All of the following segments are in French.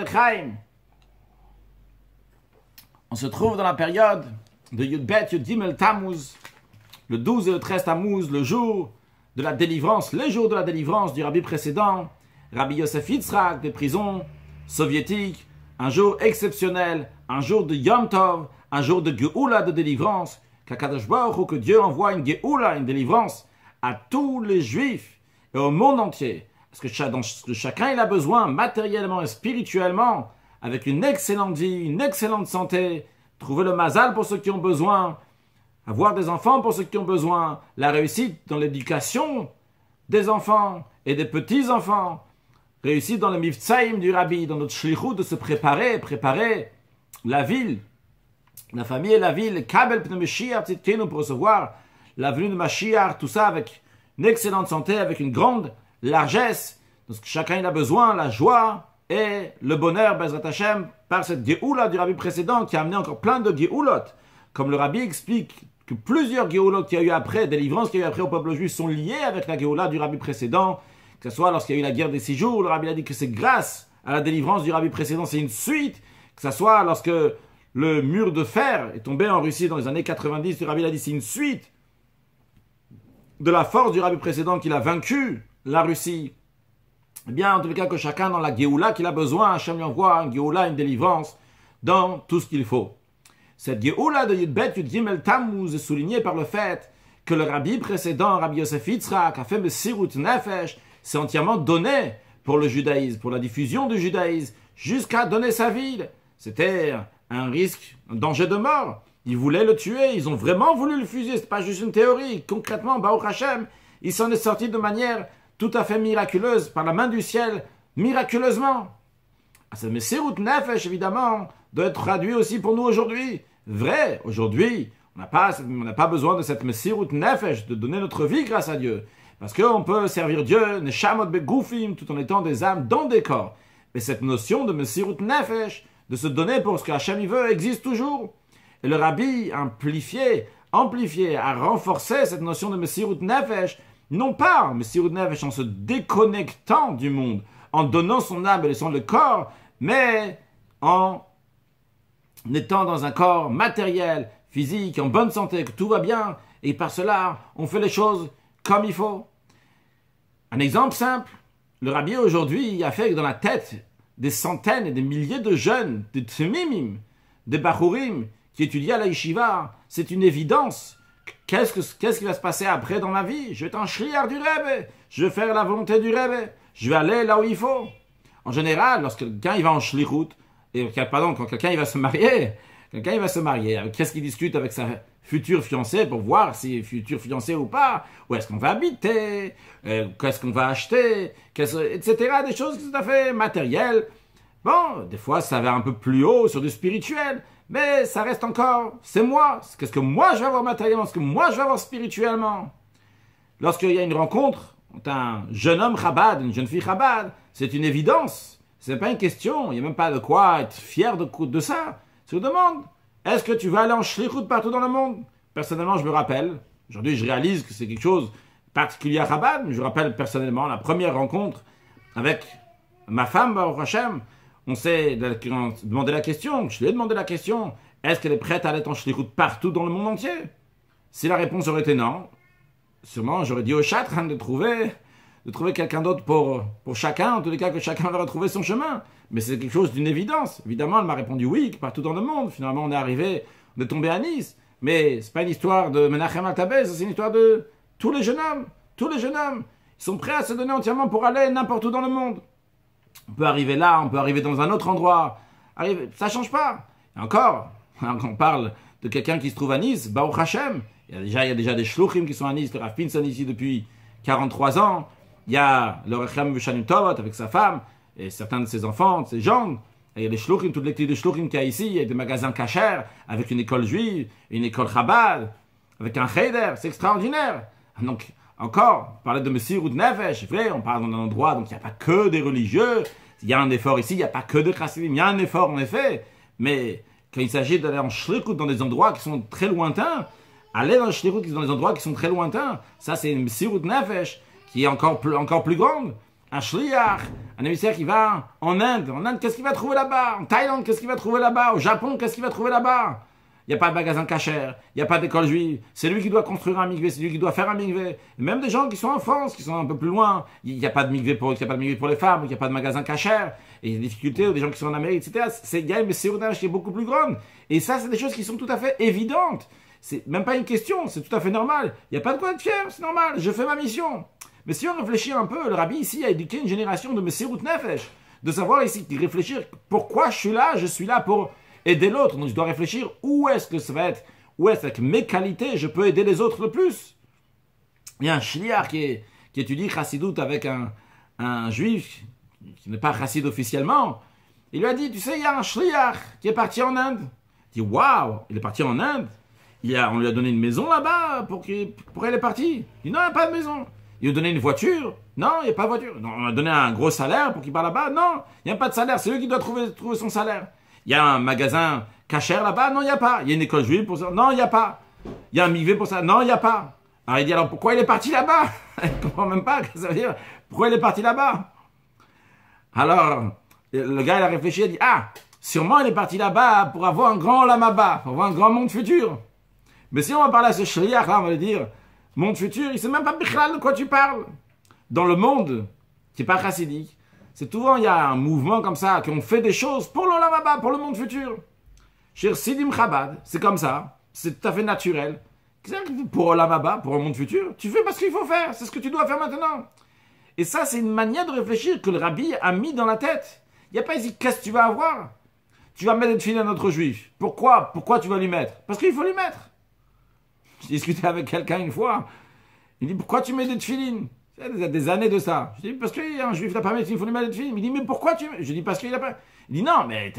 Chaim. On se trouve dans la période de Yudbet Yud Gimel Tammuz, le 12 et le 13 Tammuz, le jour de la délivrance, les jours de la délivrance du rabbi précédent, Rabbi Yosef Yitzhak, des prisons soviétiques, un jour exceptionnel, un jour de Yom Tov, un jour de Geoula, de délivrance, qu'Akadosh Baruch Hu, que Dieu envoie une Geoula, une délivrance à tous les Juifs et au monde entier. Parce que chacun il a besoin, matériellement et spirituellement, avec une excellente vie, une excellente santé, trouver le mazal pour ceux qui ont besoin, avoir des enfants pour ceux qui ont besoin, la réussite dans l'éducation des enfants et des petits-enfants, réussite dans le mivtsaïm du rabbi, dans notre shlichut de se préparer la ville, la famille et la ville, kabel pneu Mashiach tzidkenu, pour recevoir la venue de Mashiach, tout ça avec une excellente santé, avec une grande largesse, parce que chacun il a besoin, la joie et le bonheur, Bezrat Hashem, par cette Géoula du rabbi précédent qui a amené encore plein de Géoulot. Comme le rabbi explique que plusieurs Géoulot qu'il y a eu après, délivrances qu'il y a eu après au peuple juif sont liées avec la Géoula du rabbi précédent, que ce soit lorsqu'il y a eu la guerre des 6 jours, le rabbi a dit que c'est grâce à la délivrance du rabbi précédent, c'est une suite, que ce soit lorsque le mur de fer est tombé en Russie dans les années 90, le rabbi a dit c'est une suite de la force du rabbi précédent qu'il a vaincu la Russie. Eh bien, en tout cas, que chacun dans la Géoula qu'il a besoin, Hachem lui envoie une Géoula, une délivrance, dans tout ce qu'il faut. Cette Géoula de Yudbet Yud Gimel Tammuz est soulignée par le fait que le rabbi précédent, Rabbi Yosef Yitzhak, a fait Mesirut Nefesh, s'est entièrement donné pour le judaïsme, pour la diffusion du judaïsme, jusqu'à donner sa vie. C'était un risque, un danger de mort. Ils voulaient le tuer, ils ont vraiment voulu le fusiller, c'est pas juste une théorie. Concrètement, Baruch Hashem, il s'en est sorti de manière tout à fait miraculeuse, par la main du ciel, miraculeusement. Ce Mesirut Nefesh, évidemment, doit être traduit aussi pour nous aujourd'hui. Vrai, aujourd'hui, on n'a pas besoin de cette Mesirut Nefesh, de donner notre vie grâce à Dieu. Parce qu'on peut servir Dieu, Neshamot Begufim, tout en étant des âmes dans des corps. Mais cette notion de Mesirut Nefesh, de se donner pour ce que Hachem veut, existe toujours. Et le rabbi a amplifié, a renforcé cette notion de Mesirut Nefesh, non pas Mesirut Nefesh en se déconnectant du monde, en donnant son âme et laissant le corps, mais en étant dans un corps matériel, physique, en bonne santé, que tout va bien, et par cela, on fait les choses comme il faut. Un exemple simple, le rabbi aujourd'hui a fait dans la tête des centaines et des milliers de jeunes, des tmimim, des bachurim, qui étudient à la yeshiva, c'est une évidence. Qu'est-ce qui va se passer après dans ma vie? Je vais être un shliach du Rebbe, je vais faire la volonté du Rebbe, je vais aller là où il faut. En général, lorsque quelqu'un il va en shlichut, quand quelqu'un il va se marier, qu'est-ce qu'il discute avec sa future fiancée pour voir si future fiancée ou pas, où est-ce qu'on va habiter, qu'est-ce qu'on va acheter, etc. Des choses tout à fait matérielles. Bon, des fois ça va un peu plus haut sur du spirituel, mais ça reste encore, c'est moi. Qu'est-ce que moi je vais avoir matériellement, ce que moi je vais avoir spirituellement. Lorsqu'il y a une rencontre entre un jeune homme Chabad, une jeune fille Chabad, c'est une évidence. Ce n'est pas une question, il n'y a même pas de quoi être fier de ça. Je vous demande, est-ce que tu vas aller en shlichut partout dans le monde? Personnellement, je me rappelle, aujourd'hui je réalise que c'est quelque chose de particulier à Chabad, mais je me rappelle personnellement la première rencontre avec ma femme, Baruch Hashem. On s'est demandé la question, je lui ai demandé la question, est-ce qu'elle est prête à aller en shlichut partout dans le monde entier? Si la réponse aurait été non, sûrement j'aurais dit au chatran de trouver quelqu'un d'autre pour chacun, en tous les cas que chacun va retrouver son chemin. Mais c'est quelque chose d'une évidence. Évidemment, elle m'a répondu oui, partout dans le monde. Finalement, on est tombé à Nice. Mais c'est pas une histoire de Menachem Altabez, c'est une histoire de tous les jeunes hommes. Tous les jeunes hommes, ils sont prêts à se donner entièrement pour aller n'importe où dans le monde. On peut arriver là, on peut arriver dans un autre endroit. Ça change pas. Et encore, quand on parle de quelqu'un qui se trouve à Nice, Baruch Hashem, il y a déjà des shluchim qui sont à Nice, le Rav Pinson ici depuis 43 ans. Il y a le Rechem Vishanim Tovot avec sa femme et certains de ses enfants, de ses gens. Et il y a des shluchim, toutes les clés de shluchim qu'il y a ici. Il y a des magasins kasher avec une école juive, une école Chabad, avec un cheder. C'est extraordinaire. Donc, encore, on parlait de Mesirut Nefesh. Vrai, on parle d'un endroit, donc il n'y a pas que des religieux. Il y a un effort ici, il n'y a pas que de chassidim. Il y a un effort, en effet. Mais quand il s'agit d'aller en shlichut dans des endroits qui sont très lointains, aller dans shlichut dans des endroits qui sont très lointains, ça c'est une Mesirut Nefesh qui est encore plus grande. un shliach, un émissaire qui va en Inde. En Inde, qu'est-ce qu'il va trouver là-bas? En Thaïlande, qu'est-ce qu'il va trouver là-bas? Au Japon, qu'est-ce qu'il va trouver là-bas? Il n'y a pas de magasin kasher, il n'y a pas d'école juive. C'est lui qui doit construire un mikvé, c'est lui qui doit faire un mikvé. Même des gens qui sont en France, qui sont un peu plus loin, il n'y a pas de mikvé pour les femmes, il n'y a pas de magasin kasher. Et il y a des difficultés, ou des gens qui sont en Amérique, etc. Il y a une messirut nefesh qui est beaucoup plus grande. Et ça, c'est des choses qui sont tout à fait évidentes. C'est même pas une question, c'est tout à fait normal. Il n'y a pas de quoi être fier, c'est normal, je fais ma mission. Mais si on réfléchit un peu, le rabbi ici a éduqué une génération de messirut nefesh, de savoir ici, de réfléchir pourquoi je suis là pour aider l'autre. Donc je dois réfléchir où est-ce que ça va être, où est-ce qu'avec mes qualités je peux aider les autres le plus. Il y a un shliach qui étudie chassidut avec un juif qui n'est pas chassid officiellement. Il lui a dit, tu sais, il y a un shliach qui est parti en Inde. Il dit, waouh, il est parti en Inde. On lui a donné une maison là-bas pour elle est partie. Il dit, non, il n'y a pas de maison. Il lui a donné une voiture. Non, il n'y a pas de voiture. Non, on lui a donné un gros salaire pour qu'il parte là-bas. Non, il n'y a pas de salaire. C'est lui qui doit trouver son salaire. Il y a un magasin kasher là-bas. Non, il n'y a pas. Il y a une école juive pour ça. Non, il n'y a pas. Il y a un mikvé pour ça. Non, il n'y a pas. Alors il dit, alors pourquoi il est parti là-bas? Il ne comprend même pas ce que ça veut dire. Pourquoi il est parti là-bas? Alors, le gars, il a réfléchi, il a dit, ah, sûrement il est parti là-bas pour avoir un grand lamaba, pour avoir un grand monde futur. Mais si on va parler à ce shliach, là, on va lui dire, monde futur, il ne sait même pas de quoi tu parles. Dans le monde qui n'est pas chassidique, c'est souvent, il y a un mouvement comme ça, qu'on fait des choses pour le lamaba, pour le monde futur. Chez Sidim Chabad, c'est comme ça, c'est tout à fait naturel. Pour le lamaba, pour le monde futur, tu fais parce qu'il faut faire, c'est ce que tu dois faire maintenant. Et ça, c'est une manière de réfléchir que le rabbi a mis dans la tête. Il n'y a pas ici, qu'est-ce que tu vas avoir? Tu vas mettre des tefilines à notre juif. Pourquoi? Pourquoi tu vas lui mettre? Parce qu'il faut lui mettre. J'ai discuté avec quelqu'un une fois. Il dit, pourquoi tu mets des tefilines? Il y a des années de ça. Je dis, parce qu'il y a un juif qui n'a pas mis, il faut lui mettre des tefilines. Il dit, mais pourquoi tu mets? Je dis, parce qu'il n'a pas. Il dit, non, mais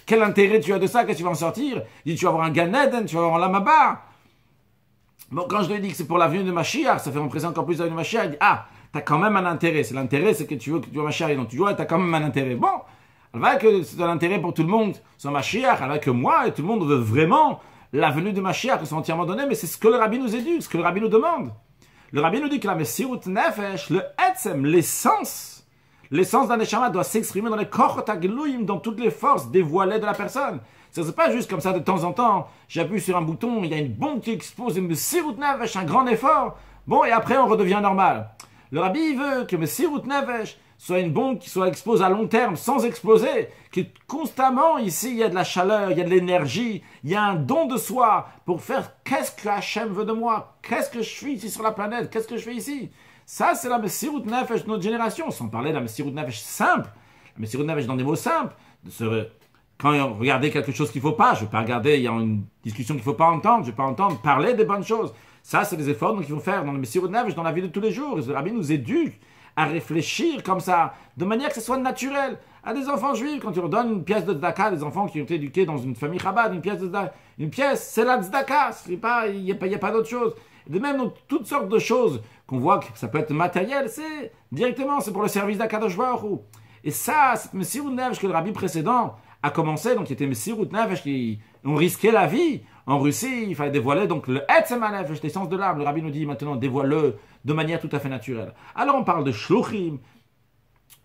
quel intérêt tu as de ça? Qu'est-ce que tu vas en sortir? Il dit, tu vas avoir un Gan Eden, tu vas avoir un Lamaba. Bon, quand je lui ai dit que c'est pour l'avenue de Mashiach, ça fait représenter encore plus l'avenue de Mashiach, il dit, ah, t'as quand même un intérêt. C'est l'intérêt, c'est que tu veux Mashiach, donc tu vois, t'as quand même un intérêt. Bon, alors que c'est un intérêt pour tout le monde, sans Mashiach, alors que moi et tout le monde veut vraiment la venue de Mashiach, qui sont entièrement donnés, mais c'est ce que le rabbi nous éduque, ce que le rabbi nous demande. Le rabbi nous dit que la messirut nefesh, le etzem, l'essence d'un neshama doit s'exprimer dans les kochot hagluim, dans toutes les forces dévoilées de la personne. C'est pas juste comme ça de temps en temps, j'appuie sur un bouton, il y a une bombe qui explose, une messirut nefesh, un grand effort, bon, et après on redevient normal. Le rabbi veut que messirut nefesh soit une bombe qui soit explosée à long terme, sans exploser, que constamment, ici, il y a de la chaleur, il y a de l'énergie, il y a un don de soi pour faire qu'est-ce que Hachem veut de moi, qu'est-ce que je suis ici sur la planète, qu'est-ce que je fais ici. Ça, c'est la messirut nefesh de notre génération, sans parler de la messirut nefesh simple, la messirut nefesh dans des mots simples, quand regardez quelque chose qu'il ne faut pas, je ne vais pas regarder, il y a une discussion qu'il ne faut pas entendre, je ne vais pas entendre parler des bonnes choses. Ça, c'est des efforts qu'il faut faire dans le messirut nefesh, dans la vie de tous les jours. Le rabbi nous éduque à réfléchir comme ça, de manière que ce soit naturel. À des enfants juifs, quand tu leur donnes une pièce de tzedaka, des enfants qui ont été éduqués dans une famille Chabad, une pièce, c'est la tzedaka, il n'y a pas d'autre chose. De même, dans toutes sortes de choses qu'on voit que ça peut être matériel, c'est directement, c'est pour le service d'Akadosh Baruch Hu. Et ça, cette messirut nefesh que le rabbi précédent a commencé, donc qui était messirut nefesh, qui ont risqué la vie. En Russie, il fallait dévoiler donc le etzem hanefesh, l'essence de l'âme. Le rabbi nous dit maintenant, dévoile-le de manière tout à fait naturelle. Alors on parle de shluchim,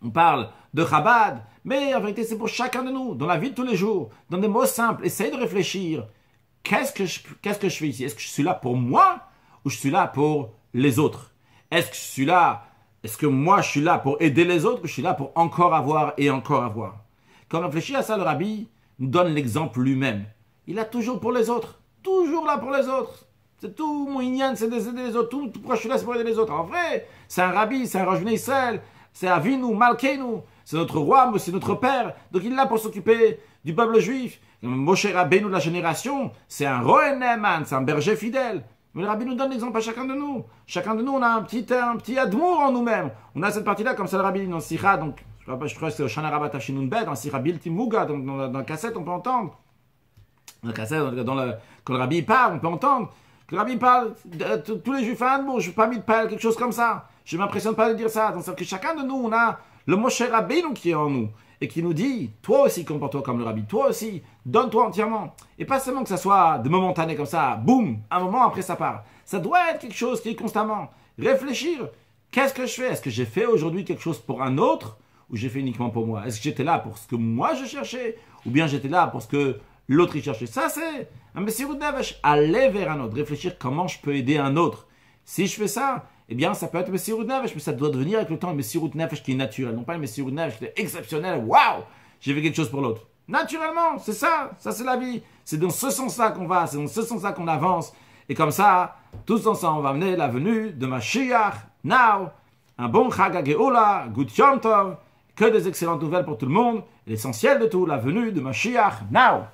on parle de Chabad, mais en vérité c'est pour chacun de nous, dans la vie de tous les jours, dans des mots simples. Essaye de réfléchir, qu'est-ce que je fais ici? Est-ce que je suis là pour moi ou je suis là pour les autres? Est-ce que moi je suis là pour aider les autres ou je suis là pour encore avoir et encore avoir? Quand on réfléchit à ça, le rabbi nous donne l'exemple lui-même. Il est toujours pour les autres, toujours là pour les autres. C'est tout, mon inyan, c'est d'aider les autres. Tout pourquoi je suis là, c'est pour aider les autres. En vrai, c'est un rabbi, c'est un Rosh Bnei Israël, c'est Avinu, Malkeinu, c'est notre roi, c'est notre père. Donc il est là pour s'occuper du peuple juif. Moshe Rabbeinu de la génération, c'est un Rohen Ne'eman, c'est un berger fidèle. Mais le rabbi nous donne l'exemple à chacun de nous. Chacun de nous, on a un petit admour en nous-mêmes. On a cette partie-là, comme ça le rabbi dit dans Sikha, donc je crois que c'est au Shana Rabbah Tafshinun Bet, dans Sikha Bilti Muga, donc dans la cassette, on peut entendre. Dans la cassette, quand le rabbi parle, on peut entendre. Que le rabbi parle, tous les juifs à Hambourg, je ne suis pas mis de parler quelque chose comme ça. Je ne m'impressionne pas de dire ça. Donc, c'est que chacun de nous, on a le Moshe Rabbeinu qui est en nous. Et qui nous dit, toi aussi comporte-toi comme le rabbi, toi aussi, donne-toi entièrement. Et pas seulement que ça soit de momentané comme ça, boum, un moment après ça part. Ça doit être quelque chose qui est constamment. Réfléchir, Qu'est-ce que je fais? Est-ce que j'ai fait aujourd'hui quelque chose pour un autre ou j'ai fait uniquement pour moi? Est-ce que j'étais là pour ce que moi je cherchais ou bien j'étais là pour ce que l'autre y cherchait? Ça, c'est un Messirut Nefesh. Aller vers un autre, réfléchir comment je peux aider un autre. Si je fais ça, eh bien, ça peut être Messirut Nefesh, mais ça doit devenir avec le temps un Messirut Nefesh qui est naturel. Non pas un Messirut Nefesh qui est exceptionnel. Waouh! J'ai fait quelque chose pour l'autre. Naturellement, c'est ça. Ça, c'est la vie. C'est dans ce sens-là qu'on va. C'est dans ce sens-là qu'on avance. Et comme ça, tous ensemble, on va amener la venue de Mashiach. Now, un bon Chag HaGeoula, Good Yom Tov, que des excellentes nouvelles pour tout le monde. L'essentiel de tout, la venue de Mashiach. Now.